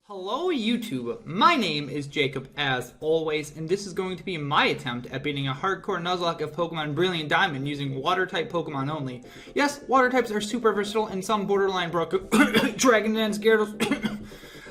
Hello YouTube, my name is JaCubAsAlways, and this is going to be my attempt at beating a hardcore Nuzlocke of Pokémon Brilliant Diamond using water-type Pokémon only. Yes, water types are super versatile and some borderline broken Dragon Dance Gyarados.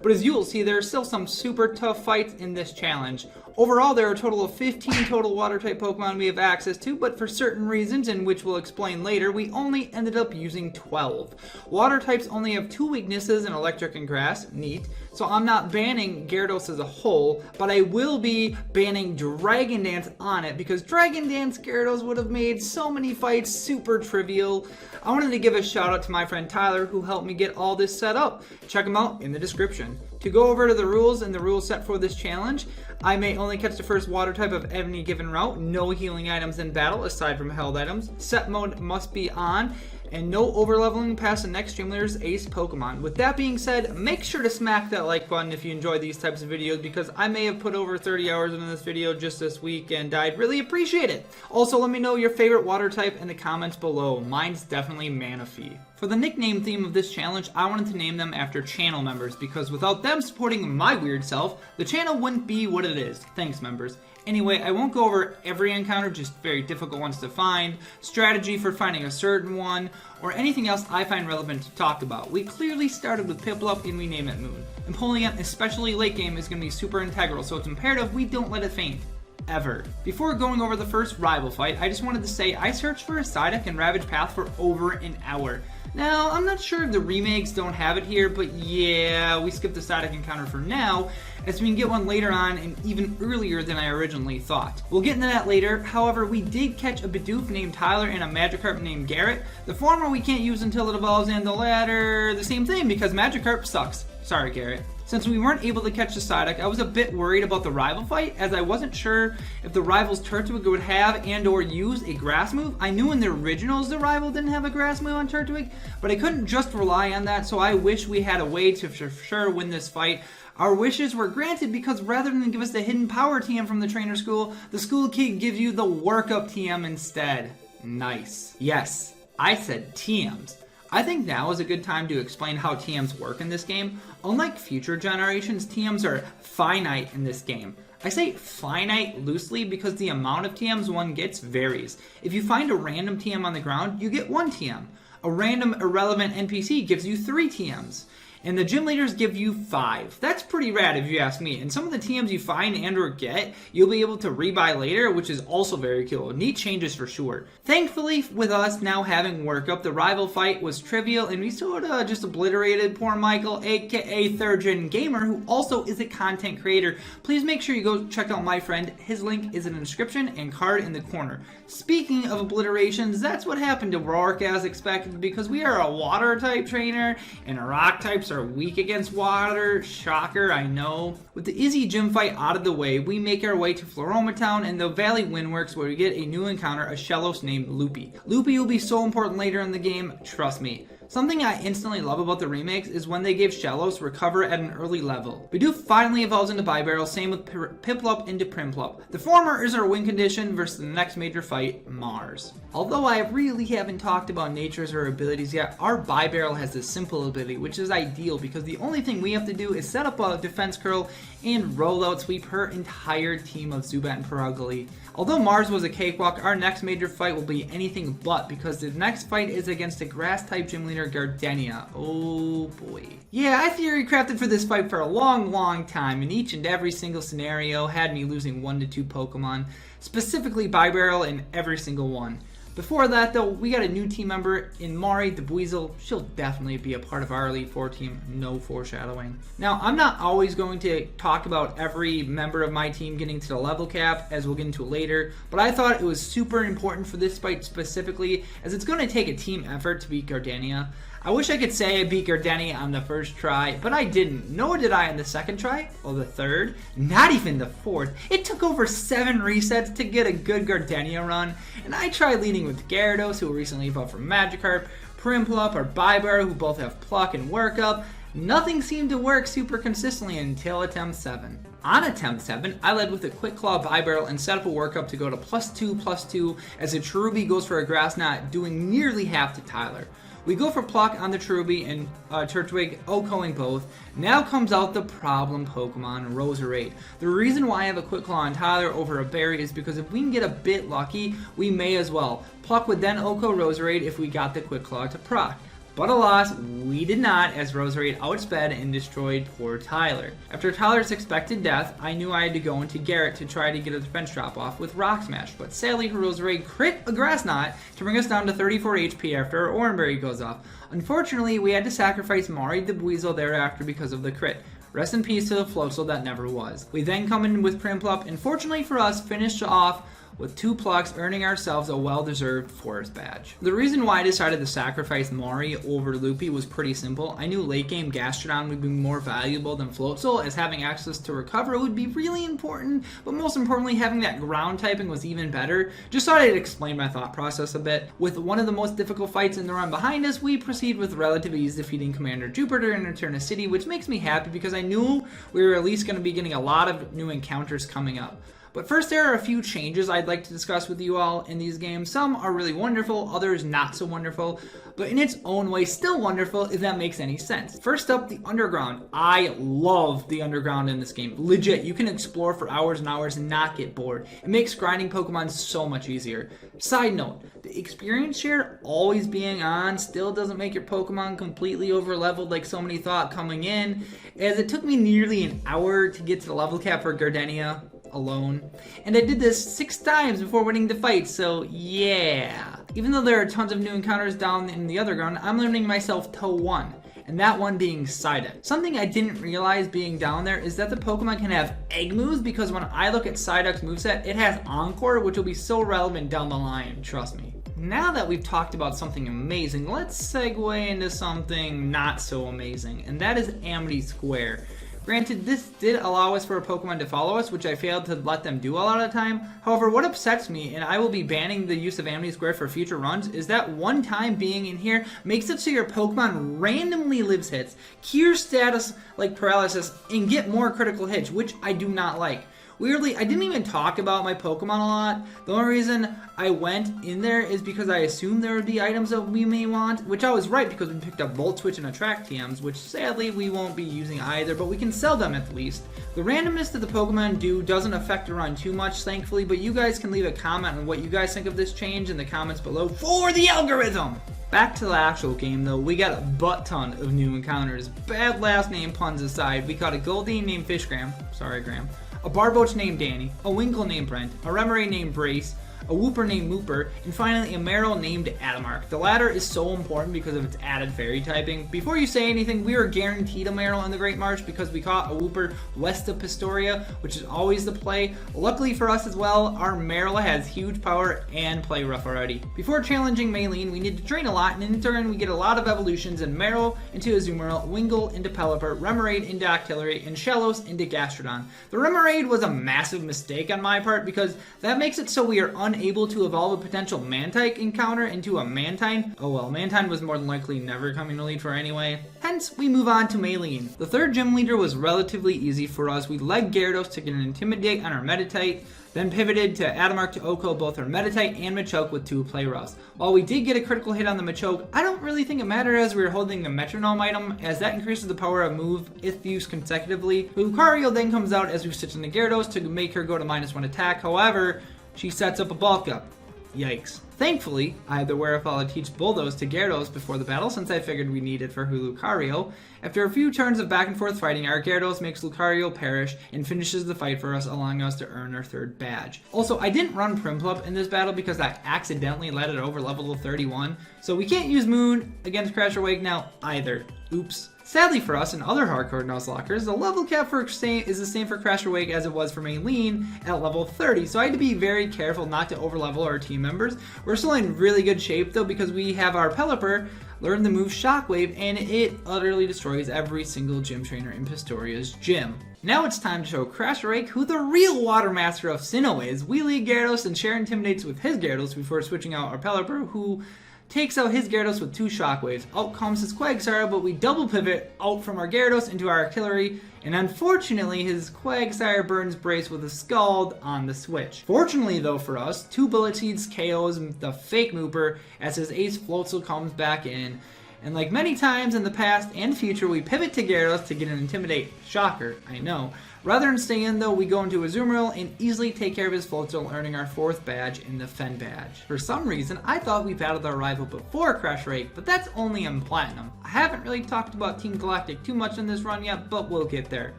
But as you will see, there are still some super tough fights in this challenge. Overall, there are a total of 15 total water-type Pokemon we have access to, but for certain reasons, in which we'll explain later, we only ended up using 12. Water types only have 2 weaknesses in Electric and Grass, neat, so I'm not banning Gyarados as a whole, but I will be banning Dragon Dance on it, because Dragon Dance Gyarados would have made so many fights super trivial. I wanted to give a shout out to my friend Tyler, who helped me get all this set up. Check him out in the description. To go over to the rules and the rules set for this challenge, I may only catch the first water type of any given route, no healing items in battle aside from held items, set mode must be on, and no overleveling past the next stream leader's ace Pokemon. With that being said, make sure to smack that like button if you enjoy these types of videos, because I may have put over 30 hours into this video just this week and I'd really appreciate it. Also, let me know your favorite water type in the comments below. Mine's definitely Manaphy. For the nickname theme of this challenge, I wanted to name them after channel members, because without them supporting my weird self, the channel wouldn't be what it is. Thanks, members. Anyway, I won't go over every encounter, just very difficult ones to find, strategy for finding a certain one, or anything else I find relevant to talk about. We clearly started with Piplup and we name it Moon. Empoleon, especially late game, is going to be super integral, so it's imperative we don't let it faint. Ever. Before going over the first rival fight, I just wanted to say I searched for a Psyduck in Ravage Path for over an hour. Now, I'm not sure if the remakes don't have it here, but yeah, we skipped the Psyduck encounter for now, as we can get one later on and even earlier than I originally thought. We'll get into that later. However, we did catch a Bidoof named Tyler and a Magikarp named Garrett. The former we can't use until it evolves, and the latter the same thing because Magikarp sucks. Sorry, Garrett. Since we weren't able to catch the Psyduck, I was a bit worried about the rival fight, as I wasn't sure if the rival's Turtwig would have and or use a grass move. I knew in the originals the rival didn't have a grass move on Turtwig, but I couldn't just rely on that, so I wish we had a way to for sure win this fight. Our wishes were granted because rather than give us the hidden power TM from the trainer school, the school kid gives you the workup TM instead. Nice. Yes, I said TMs. I think now is a good time to explain how TMs work in this game. Unlike future generations, TMs are finite in this game. I say finite loosely because the amount of TMs one gets varies. If you find a random TM on the ground, you get 1 TM. A random irrelevant NPC gives you 3 TMs. And the gym leaders give you 5. That's pretty rad if you ask me. And some of the TMs you find and or get, you'll be able to rebuy later, which is also very cool. Neat changes for sure. Thankfully, with us now having workup, the rival fight was trivial and we sort of just obliterated poor Michael, aka Third Gen Gamer, who also is a content creator. Please make sure you go check out my friend. His link is in the description and card in the corner. Speaking of obliterations, that's what happened to Roark as expected, because we are a water type trainer and rock types are weak against water. Shocker, I know. With the easy gym fight out of the way, we make our way to Floroma Town and the Valley Windworks, where we get a new encounter, a Shellos named Loopy. Loopy will be so important later in the game, trust me. Something I instantly love about the remakes is when they gave Shellos recover at an early level. Bidoof finally evolves into Bibarel, same with Piplup into Primplup. The former is our win condition versus the next major fight, Mars. Although I really haven't talked about natures or abilities yet, our Bibarel has this simple ability, which is ideal because the only thing we have to do is set up a defense curl and rollout sweep her entire team of Zubat and Paragali. Although Mars was a cakewalk, our next major fight will be anything but, because the next fight is against a grass-type gym leader, Gardenia. Oh boy. Yeah, I theory crafted for this fight for a long time, and each and every single scenario had me losing 1 to 2 Pokemon, specifically Bibarel in every single one. Before that though, we got a new team member in Mari the Buizel. She'll definitely be a part of our Elite Four team, no foreshadowing. Now, I'm not always going to talk about every member of my team getting to the level cap, as we'll get into later, but I thought it was super important for this fight specifically, as it's going to take a team effort to beat Gardenia. I wish I could say I beat Gardenia on the first try, but I didn't. Nor did I on the second try, or the third, not even the fourth. It took over 7 resets to get a good Gardenia run, and I tried leading with Gyarados, who recently evolved from Magikarp, Primplup, or Bibarel, who both have Pluck and Workup. Nothing seemed to work super consistently until attempt 7. On attempt 7, I led with a Quick Claw Bibarel and set up a workup to go to +2/+2 as a Cherubi goes for a Grass Knot, doing nearly half to Tyler. We go for Pluck on the Cherubi and Turtwig, OHKOing both. Now comes out the problem Pokemon, Roserade. The reason why I have a Quick Claw on Tyler over a Berry is because if we can get a bit lucky, we may as well. Pluck would then OHKO Roserade if we got the Quick Claw to proc. But alas, we did not, as Roserade outsped and destroyed poor Tyler. After Tyler's expected death, I knew I had to go into Garrett to try to get a defense drop-off with Rock Smash, but sadly her Roserade crit a Grass Knot to bring us down to 34 HP after our Oranberry goes off. Unfortunately, we had to sacrifice Mari the Buizel thereafter because of the crit. Rest in peace to the Floatzel that never was. We then come in with Primplup, and fortunately for us, finished off with 2 Plucks, earning ourselves a well-deserved Forest Badge. The reason why I decided to sacrifice Mari over Loopy was pretty simple. I knew late game Gastrodon would be more valuable than Floatzel, as having access to Recover would be really important, but most importantly having that ground typing was even better. Just thought I'd explain my thought process a bit. With one of the most difficult fights in the run behind us, we proceed with relative ease, defeating Commander Jupiter in Eterna City, which makes me happy because I knew we were at least going to be getting a lot of new encounters coming up. But first, there are a few changes I'd like to discuss with you all in these games. Some are really wonderful, others not so wonderful, but in its own way still wonderful if that makes any sense. First up, the Underground. I love the Underground in this game. Legit, you can explore for hours and hours and not get bored. It makes grinding Pokemon so much easier. Side note, the experience share always being on still doesn't make your Pokemon completely over-leveled like so many thought coming in, as it took me nearly an hour to get to the level cap for Gardenia alone, and I did this 6 times before winning the fight, so yeah. Even though there are tons of new encounters down in the Underground, I'm limiting myself to 1, and that one being Psyduck. Something I didn't realize being down there is that the Pokemon can have egg moves, because when I look at Psyduck's moveset, it has Encore, which will be so relevant down the line, trust me. Now that we've talked about something amazing, let's segue into something not so amazing, and that is Amity Square. Granted, this did allow us for a Pokemon to follow us, which I failed to let them do a lot of the time. However, what upsets me, and I will be banning the use of Amity Square for future runs, is that one time being in here makes it so your Pokemon randomly lives hits, cures status like paralysis, and get more critical hits, which I do not like. Weirdly, I didn't even talk about my Pokemon a lot. The only reason I went in there is because I assumed there would be items that we may want, which I was right because we picked up Volt Switch and Attract TMs, which sadly we won't be using either, but we can sell them at least. The randomness that the Pokemon do doesn't affect the run too much, thankfully, but you guys can leave a comment on what you guys think of this change in the comments below for the algorithm! Back to the actual game though, we got a butt ton of new encounters. Bad last name puns aside, we caught a Goldeen named Fishgram, sorry Graham, a Barboach named Danny, a Winkle named Brent, a Remoraid named Brace, a Wooper named Mooper, and finally a Marill named Adamark. The latter is so important because of its added fairy typing. Before you say anything, we were guaranteed a Marill in the Great March because we caught a Wooper west of Pistoria, which is always the play. Luckily for us as well, our Marill has huge power and play rough already. Before challenging Maylene, we need to train a lot, and in turn we get a lot of evolutions in Marill into Azumarill, Wingull into Pelipper, Remoraid into Octillery, and Shellos into Gastrodon. The Remoraid was a massive mistake on my part because that makes it so we are unable to evolve a potential Mantike encounter into a Mantine. Oh well, Mantine was more than likely never coming to lead for anyway. Hence, we move on to Maylene. The third gym leader was relatively easy for us. We led Gyarados to get an Intimidate on our Meditite, then pivoted to Adamark to OHKO both our Meditite and Machoke with 2 play roughs. While we did get a critical hit on the Machoke, I don't really think it mattered as we were holding the Metronome item, as that increases the power of move if used consecutively. Lucario then comes out as we switch into Gyarados to make her go to -1 attack. However, she sets up a bulk up. Yikes. Thankfully, I had the wherewithal to teach Bulldoze to Gyarados before the battle since I figured we needed for Lucario. After a few turns of back and forth fighting, our Gyarados makes Lucario perish and finishes the fight for us, allowing us to earn our 3rd badge. Also, I didn't run Primplup in this battle because I accidentally let it over level 31, so we can't use Moon against Crash or Wake now either. Oops. Sadly for us and other Hardcore Nuzlockers, the level cap is the same for Crash or Wake as it was for Maylene at level 30, so I had to be very careful not to overlevel our team members. We're still in really good shape though because we have our Pelipper learn the move Shockwave, and it utterly destroys every single gym trainer in Pistoria's gym. Now it's time to show Crash or Wake who the real Water Master of Sinnoh is. We lead Gyarados and share Intimidates with his Gyarados before switching out our Pelipper, who takes out his Gyarados with 2 Shockwaves. Out comes his Quagsire, but we double pivot out from our Gyarados into our Artillery, and unfortunately his Quagsire burns Brace with a Scald on the switch. Fortunately though for us, 2 Bullet Seeds KOs the fake Mooper as his Ace Floatzel comes back in, And like many times in the past and future, we pivot to Gyarados to get an Intimidate. Shocker, I know. Rather than stay in though, we go into Azumarill and easily take care of his Floatzel, earning our 4th badge in the Fen badge. For some reason, I thought we battled our rival before Crash Rake, but that's only in Platinum. I haven't really talked about Team Galactic too much in this run yet, but we'll get there.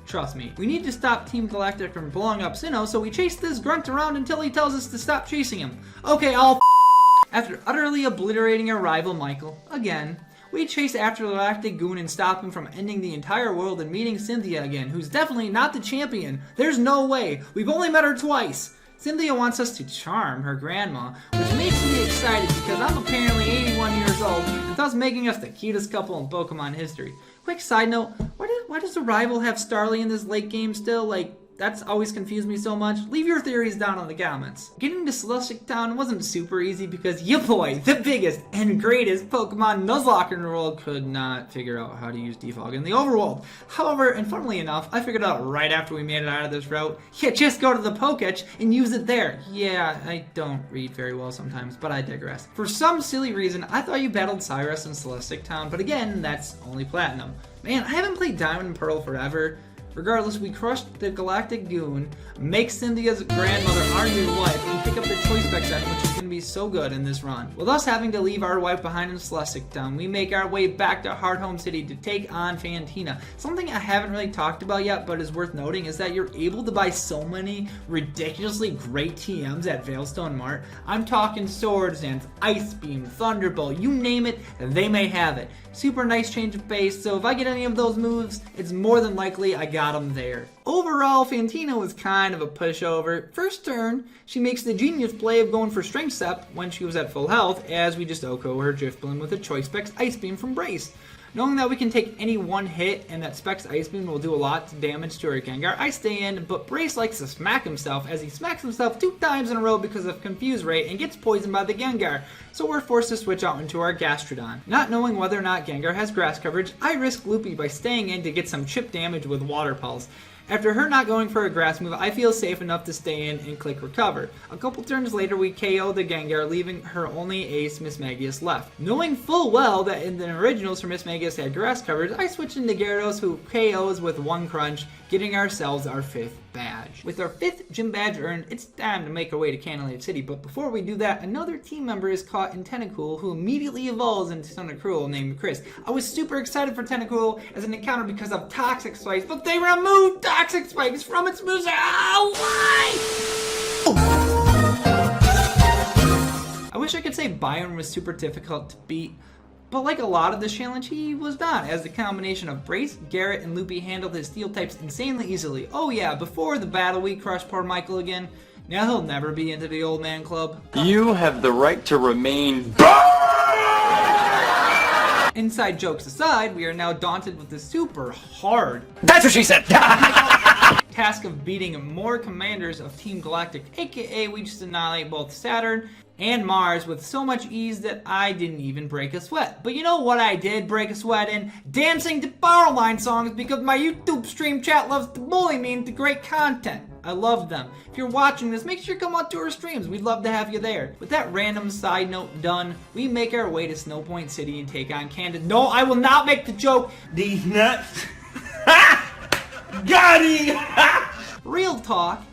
Trust me. We need to stop Team Galactic from blowing up Sinnoh, so we chase this grunt around until he tells us to stop chasing him. Okay, After utterly obliterating our rival Michael, again, we chase after the Galactic Goon and stop him from ending the entire world and meeting Cynthia again, who's definitely not the champion. There's no way. We've only met her twice. Cynthia wants us to charm her grandma, which makes me excited because I'm apparently 81 years old and thus making us the cutest couple in Pokemon history. Quick side note, why does the rival have Starly in this late game still? Like, that's always confused me so much. Leave your theories down in the comments. Getting to Celestic Town wasn't super easy because your boy, the biggest and greatest Pokemon Nuzlocke in the world, could not figure out how to use Defog in the overworld. However, and funnily enough, I figured out right after we made it out of this route, yeah, just go to the Poketch and use it there. Yeah, I don't read very well sometimes, but I digress. For some silly reason, I thought you battled Cyrus in Celestic Town, but again, that's only Platinum. Man, I haven't played Diamond and Pearl forever. Regardless, we crushed the Galactic Goon, make Cynthia's grandmother our new wife, and pick up the Choice Spec set, which is going to be so good in this run. With us having to leave our wife behind in Celestic Town, we make our way back to Hardhome City to take on Fantina. Something I haven't really talked about yet, but is worth noting, is that you're able to buy so many ridiculously great TMs at Veilstone Mart. I'm talking Swords Dance, Ice Beam, Thunderbolt, you name it, they may have it. Super nice change of pace, so if I get any of those moves, it's more than likely I got them there. Overall, Fantina was kind of a pushover. First turn, she makes the genius play of going for Strength Step when she was at full health, as we just OHKO her Drifblim with a Choice Specs Ice Beam from Brace. Knowing that we can take any one hit and that Specs Ice Beam will do a lot of damage to our Gengar, I stay in, but Brace likes to smack himself as he smacks himself 2 times in a row because of Confuse Ray and gets poisoned by the Gengar, so we're forced to switch out into our Gastrodon. Not knowing whether or not Gengar has grass coverage, I risk Loopy by staying in to get some chip damage with Water Pulse. After her not going for a grass move, I feel safe enough to stay in and click recover. A couple turns later, we KO the Gengar, leaving her only ace, Mismagius, left. Knowing full well that in the originals her Mismagius had grass coverage, I switched into Gyarados, who KOs with 1 crunch, getting ourselves our 5th badge. With our 5th gym badge earned, it's time to make our way to Cannonade City, but before we do that, another team member is caught in Tentacool, who immediately evolves into Tentacruel named Chris. I was super excited for Tentacool as an encounter because of Toxic Spikes, but they removed Toxic Spikes from its moveset. Why? I wish I could say Byron was super difficult to beat, but like a lot of this challenge, he was not, as the combination of Brace, Garrett, and Loopy handled his steel types insanely easily. Oh yeah, before the battle we crushed poor Michael again. Now he'll never be into the old man club. You have the right to remain. Inside jokes aside, we are now daunted with the super hard... That's what she said! Task of beating more commanders of Team Galactic, aka we just annihilate both Saturn and Mars with so much ease that I didn't even break a sweat. But you know what I did break a sweat in? Dancing to Powerline songs, because my YouTube stream chat loves to bully me into great content. I love them. If you're watching this, make sure you come on to our streams. We'd love to have you there. With that random side note done, we make our way to Snowpoint City and take on Candace. No, I will not make the joke. These nuts. Got him! Real talk,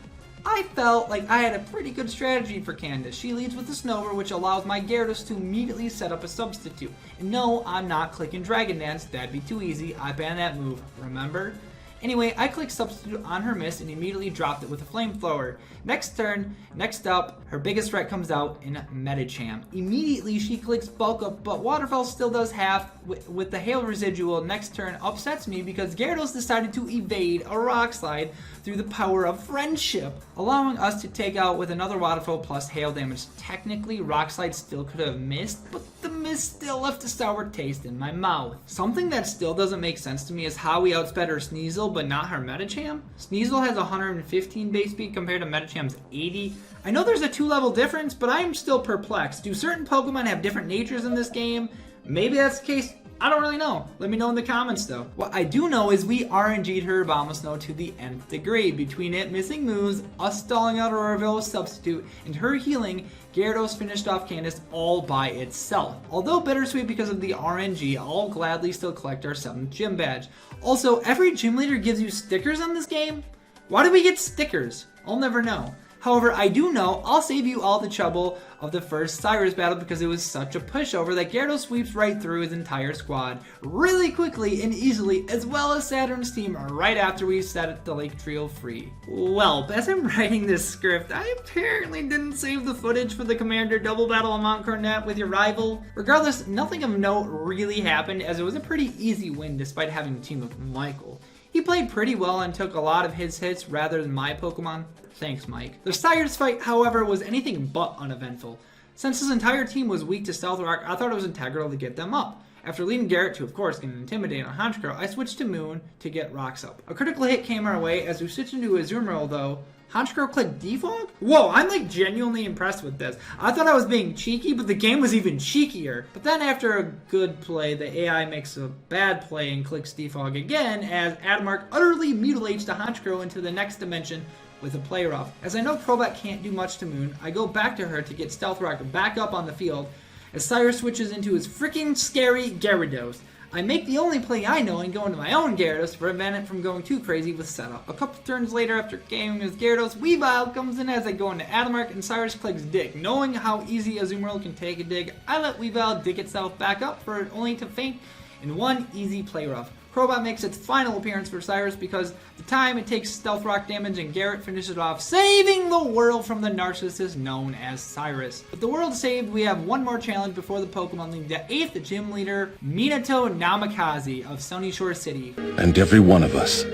I felt like I had a pretty good strategy for Candace. She leads with the Snover, which allows my Gyarados to immediately set up a substitute. And no, I'm not clicking Dragon Dance. That'd be too easy. I banned that move, remember? Anyway, I clicked substitute on her miss and immediately dropped it with a flamethrower. Next turn, next up, her biggest threat comes out in Medicham. Immediately she clicks bulk up, but Waterfall still does half with the hail residual. Next turn upsets me because Gyarados decided to evade a rock slide through the power of friendship, allowing us to take out with another Waterfall plus hail damage. Technically, rock slide still could have missed, but the miss still left a sour taste in my mouth. Something that still doesn't make sense to me is how we outsped her Sneasel, but not her Medicham. Sneasel has 115 base speed compared to Medicham's 80. I know there's a 2-level difference, but I am still perplexed. Do certain Pokemon have different natures in this game? Maybe that's the case. I don't really know. Let me know in the comments though. What I do know is we RNG'd her Abomasnow to the nth degree. Between it missing moves, us stalling out Overleveling substitute, and her healing, Gyarados finished off Candace all by itself. Although bittersweet because of the RNG, I'll gladly still collect our 7th gym badge. Also, every gym leader gives you stickers on this game? Why do we get stickers? I'll never know. However, I do know I'll save you all the trouble of the first Cyrus battle because it was such a pushover that Gyarados sweeps right through his entire squad really quickly and easily, as well as Saturn's team right after we set the Lake Trio free. Well, as I'm writing this script, I apparently didn't save the footage for the Commander double battle on Mount Coronet with your rival. Regardless, nothing of note really happened as it was a pretty easy win despite having a team of Michael. He played pretty well and took a lot of his hits rather than my Pokemon. Thanks, Mike. The Cyrus fight, however, was anything but uneventful. Since his entire team was weak to Stealth Rock, I thought it was integral to get them up. After leading Garrett to, of course, get an Intimidate on Honchkrow, I switched to Moon to get rocks up. A critical hit came our way as we switched into Azumarill, though. Honchkrow clicked Defog? Whoa, I'm like genuinely impressed with this. I thought I was being cheeky, but the game was even cheekier. But then after a good play, the AI makes a bad play and clicks Defog again as Adamark utterly mutilates the Honchkrow into the next dimension with a play rough. As I know Crobat can't do much to Moon, I go back to her to get Stealth Rock back up on the field as Cyrus switches into his freaking scary Gyarados. I make the only play I know and go into my own Gyarados to prevent it from going too crazy with setup. A couple turns later after gaming with Gyarados, Weavile comes in as I go into Adamark and Cyrus clicks Dig. Knowing how easy Azumarill can take a dig, I let Weavile dig itself back up for it only to faint in one easy play rough. Crobat makes its final appearance for Cyrus because the time it takes Stealth Rock damage and Garrett finishes it off, saving the world from the narcissist known as Cyrus. With the world saved, we have one more challenge before the Pokemon League, the 8th gym leader, Minato Namikaze of Sunny Shore City. And every one of us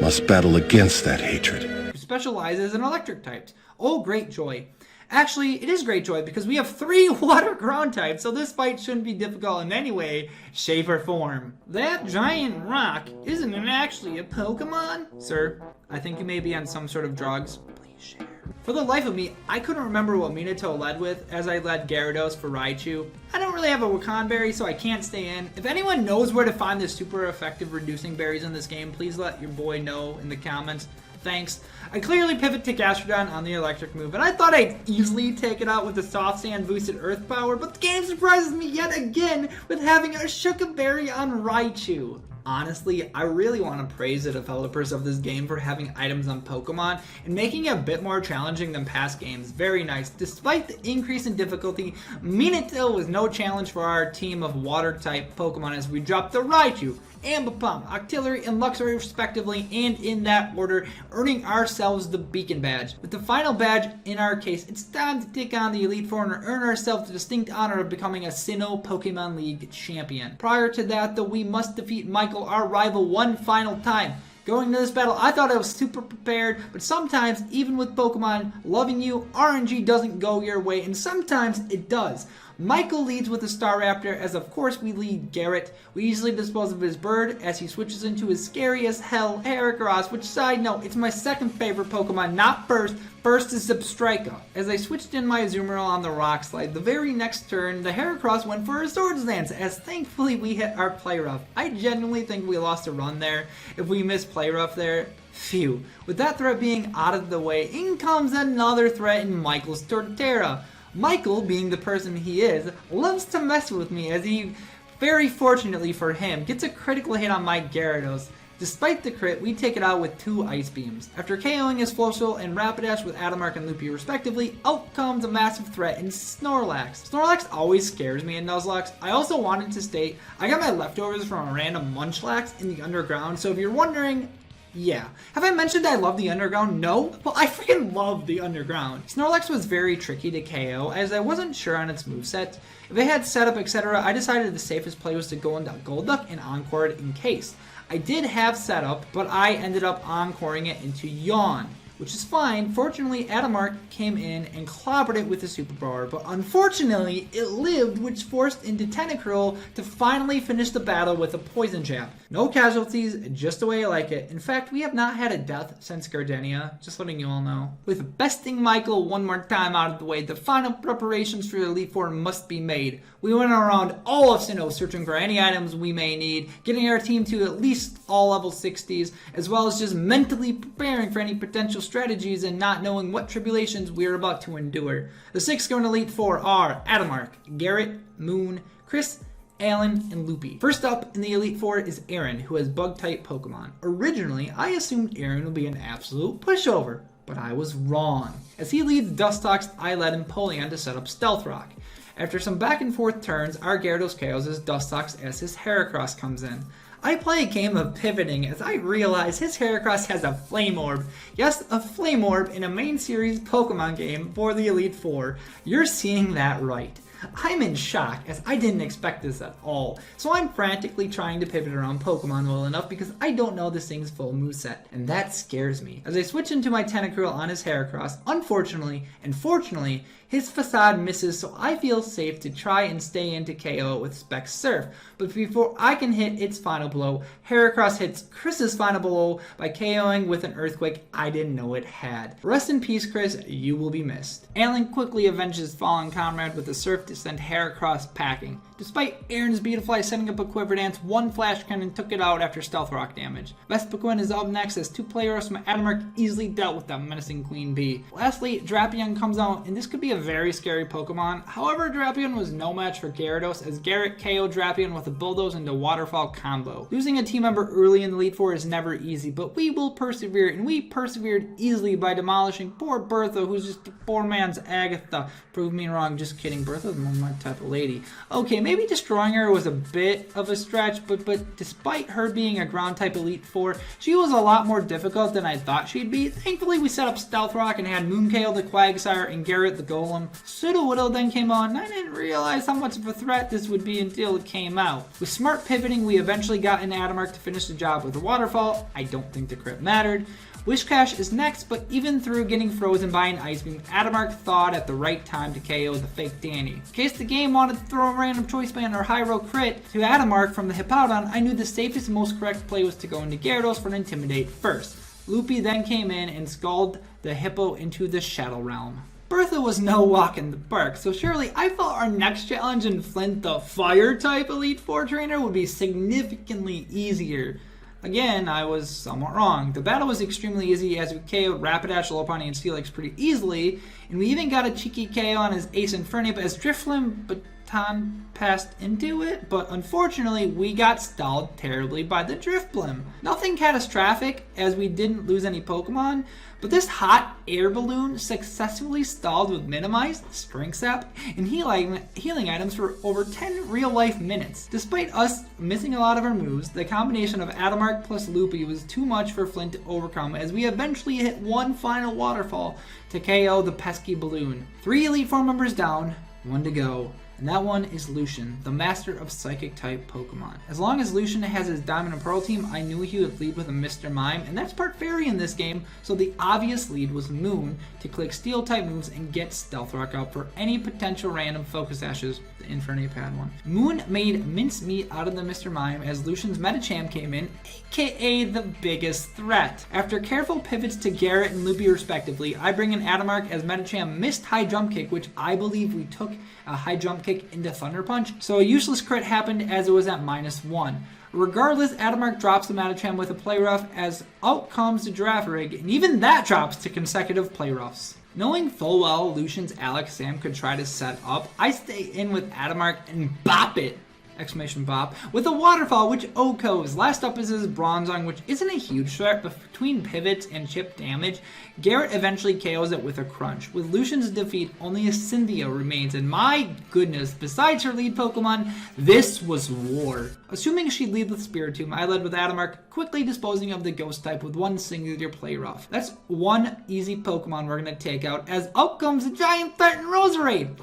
must battle against that hatred. Who specializes in electric types. Oh, great joy. Actually, it is great joy because we have 3 water ground types, so this fight shouldn't be difficult in any way, shape, or form. That giant rock isn't actually a Pokemon? Sir, I think you may be on some sort of drugs. Please share. For the life of me, I couldn't remember what Minato led with, as I led Gyarados for Raichu. I don't really have a Wakan berry, so I can't stay in. If anyone knows where to find the super effective reducing berries in this game, please let your boy know in the comments. Thanks. I clearly pivot to Gastrodon on the electric move, and I thought I'd easily take it out with the soft sand boosted earth power, but the game surprises me yet again with having a Shuka berry on Raichu. Honestly, I really want to praise the developers of this game for having items on Pokemon and making it a bit more challenging than past games. Very nice. Despite the increase in difficulty, Minato was no challenge for our team of water-type Pokemon as we dropped the Raichu, Ambipom, Octillery, and Luxray respectively, and in that order, earning ourselves the Beacon Badge. With the final badge, in our case, it's time to take on the Elite Four and earn ourselves the distinct honor of becoming a Sinnoh Pokemon League champion. Prior to that, though, we must defeat Michael, our rival, one final time. Going into this battle, I thought I was super prepared, but sometimes, even with Pokemon loving you, RNG doesn't go your way, and sometimes it does. Michael leads with a Staraptor, as of course we lead Garrett. We easily dispose of his bird as he switches into his scary as hell Heracross, which, side note, it's my second favorite Pokemon, not first. First is Zebstrika. As I switched in my Azumarill on the Rock Slide, the very next turn, the Heracross went for a Swords Dance, as thankfully we hit our Play Rough. I genuinely think we lost a run there if we missed Play Rough there. Phew. With that threat being out of the way, in comes another threat in Michael's Torterra. Michael, being the person he is, loves to mess with me as he, very fortunately for him, gets a critical hit on my Gyarados. Despite the crit, we take it out with 2 Ice Beams. After KOing his Floatzel and Rapidash with Adamark and Loopy respectively, out comes a massive threat in Snorlax. Snorlax always scares me in Nuzlocke. I also wanted to state, I got my leftovers from a random Munchlax in the underground, so if you're wondering, yeah. Have I mentioned I love the underground? No? Well, I freaking love the underground. Snorlax was very tricky to KO as I wasn't sure on its moveset. If it had setup, etc., I decided the safest play was to go into Golduck and Encore it in case. I did have setup, but I ended up encoring it into Yawn. which is fine. Fortunately, Adamark came in and clobbered it with a superpower, but unfortunately, it lived, which forced into Tentacruel to finally finish the battle with a poison jab. No casualties, just the way I like it. In fact, we have not had a death since Gardenia, just letting you all know. With besting Michael one more time out of the way, the final preparations for the Elite Four must be made. We went around all of Sinnoh searching for any items we may need, getting our team to at least all level 60s, as well as just mentally preparing for any potential strategies and not knowing what tribulations we're about to endure. The 6 going Elite Four are Adamark, Garrett, Moon, Chris, Alan, and Loopy. First up in the Elite Four is Aaron, who has bug-type Pokemon. Originally, I assumed Aaron would be an absolute pushover, but I was wrong. As he leads Dustox, I led Empoleon to set up Stealth Rock. After some back and forth turns, our Gyarados KOs his Dustox as his Heracross comes in. I play a game of pivoting as I realize his Heracross has a Flame Orb. Yes, a Flame Orb in a main series Pokemon game for the Elite Four. You're seeing that right. I'm in shock as I didn't expect this at all, so I'm frantically trying to pivot around Pokemon well enough because I don't know this thing's full moveset, and that scares me. As I switch into my Tentacruel on his Heracross, unfortunately and fortunately, his Facade misses, so I feel safe to try and stay in to KO it with Spec Surf. But before I can hit its final blow, Heracross hits Chris's final blow by KOing with an Earthquake I didn't know it had. Rest in peace, Chris, you will be missed. Alan quickly avenges fallen comrade with a Surf to send Heracross packing. Despite Aaron's Beetafly setting up a Quiver Dance, one Flash Cannon took it out after Stealth Rock damage. Vespiquen is up next as 2 players from Adamark easily dealt with that menacing Queen Bee. Lastly, Drapion comes out, and this could be a very scary Pokemon. However, Drapion was no match for Gyarados as Garrett KO'd Drapion with a Bulldoze into Waterfall combo. Losing a team member early in the Elite Four is never easy, but we will persevere, and we persevered easily by demolishing poor Bertha, who's just a poor man's Agatha. Prove me wrong, just kidding, Bertha's my type of lady. Okay, maybe destroying her was a bit of a stretch, but despite her being a ground type Elite Four, she was a lot more difficult than I thought she'd be. Thankfully, we set up Stealth Rock and had Mooncale the Quagsire and Garrett the Golem. Sudowoodo then came on, and I didn't realize how much of a threat this would be until it came out. With smart pivoting, we eventually got into Adamark to finish the job with a Waterfall. I don't think the crit mattered. Wishcash is next, but even through getting frozen by an Ice Beam, Adamark thawed at the right time to KO the fake Danny. In case the game wanted to throw a random Choice Band or High Roll crit to Adamark from the Hippowdon, I knew the safest and most correct play was to go into Gyarados for an Intimidate first. Loopy then came in and scalded the Hippo into the Shadow Realm. Bertha was no walk in the park, so surely I felt our next challenge in Flint, the Fire-type Elite Four trainer, would be significantly easier. Again, I was somewhat wrong. The battle was extremely easy as we KO'd Rapidash, Lopunny, and Steelix pretty easily, and we even got a cheeky KO on his Ace Infernape as Drifloon Baton passed into it, but unfortunately we got stalled terribly by the Drifblim. Nothing catastrophic as we didn't lose any Pokemon, but this hot air balloon successfully stalled with Minimized, Strength Sap, and healing items for over 10 real-life minutes. Despite us missing a lot of our moves, the combination of Adamark plus Loopy was too much for Flint to overcome as we eventually hit one final Waterfall to KO the pesky balloon. 3 Elite Four members down, 1 to go. And that one is Lucian, the master of Psychic-type Pokemon. As long as Lucian has his Diamond and Pearl team, I knew he would lead with a Mr. Mime, and that's part Fairy in this game, so the obvious lead was Moon to click Steel-type moves and get Stealth Rock out for any potential random Focus Ashes. The Infernape had one. Moon made mincemeat out of the Mr. Mime as Lucian's Medicham came in, aka the biggest threat. After careful pivots to Garrett and Loopy respectively, I bring in Adamark as Medicham missed High Jump Kick, which I believe we took a High Jump Kick into Thunder Punch, so a useless crit happened as it was at -1. Regardless, Adamark drops the Medicham with a Play Rough as out comes the Girafarig, and even that drops to consecutive Play Roughs. Knowing full well Lucian's Alex Sam could try to set up, I stay in with Adamark and bop it! Exclamation bop, with a Waterfall which OHKOs. Last up is his Bronzong, which isn't a huge threat, but between pivots and chip damage, Garrett eventually KOs it with a Crunch. With Lucian's defeat, only a Cynthia remains, and my goodness, besides her lead Pokemon, this was war. Assuming she'd lead with Spiritomb, I led with Adamark, quickly disposing of the Ghost type with one singular Play Rough. That's one easy Pokemon we're going to take out, as out comes a giant Threatened Roserade.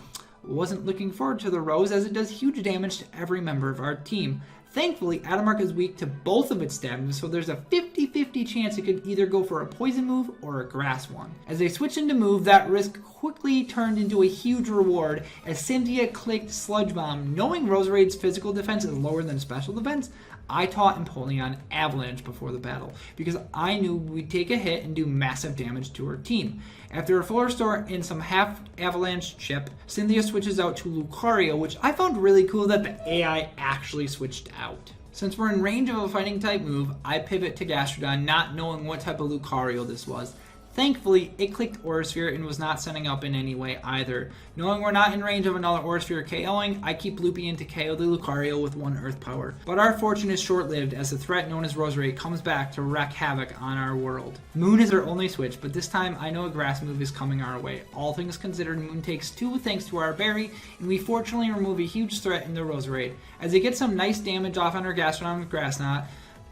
Wasn't looking forward to the Rose as it does huge damage to every member of our team. Thankfully, Adamark is weak to both of its stab moves, so there's a 50-50 chance it could either go for a poison move or a grass one. As they switched into move, that risk quickly turned into a huge reward as Cynthia clicked Sludge Bomb. Knowing Roserade's physical defense is lower than special defense, I taught Empoleon Avalanche before the battle because I knew we'd take a hit and do massive damage to her team. After a full restore and some half Avalanche chip, Cynthia switches out to Lucario, which I found really cool that the AI actually switched out. Since we're in range of a fighting type move, I pivot to Gastrodon not knowing what type of Lucario this was. Thankfully, it clicked Aura Sphere and was not sending up in any way either. Knowing we're not in range of another Aura Sphere KOing, I keep looping into KO the Lucario with 1 Earth Power. But our fortune is short-lived as the threat known as Roserade comes back to wreak havoc on our world. Moon is our only switch, but this time I know a grass move is coming our way. All things considered, Moon takes 2 thanks to our berry, and we fortunately remove a huge threat in the Roserade. As they get some nice damage off on our Gastrodon with Grass Knot,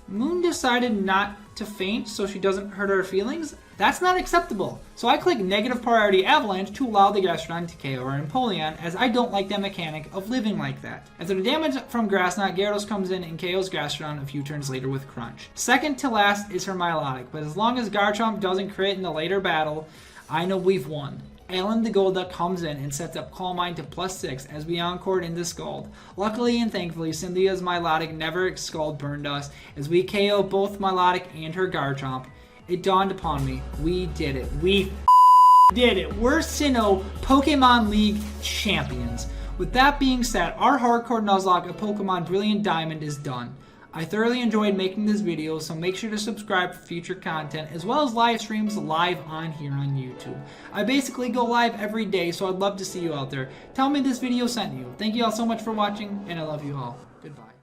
Moon decided not to faint so she doesn't hurt our feelings. That's not acceptable. So I click negative priority Avalanche to allow the Gastrodon to KO our Empoleon, as I don't like that mechanic of living like that. After the damage from Grass Knot, Gyarados comes in and KOs Gastrodon a few turns later with Crunch. Second to last is her Milotic, but as long as Garchomp doesn't crit in the later battle, I know we've won. Alan the Golda comes in and sets up Calm Mind to +6 as we encored into Scald. Luckily and thankfully, Cynthia's Milotic never Scald burned us as we KO both Milotic and her Garchomp. It dawned upon me, we did it. We did it. We're Sinnoh Pokemon League champions. With that being said, our Hardcore Nuzlocke of Pokemon Brilliant Diamond is done. I thoroughly enjoyed making this video, so make sure to subscribe for future content, as well as live streams live on here on YouTube. I basically go live every day, so I'd love to see you out there. Tell me this video sent you. Thank you all so much for watching, and I love you all. Goodbye.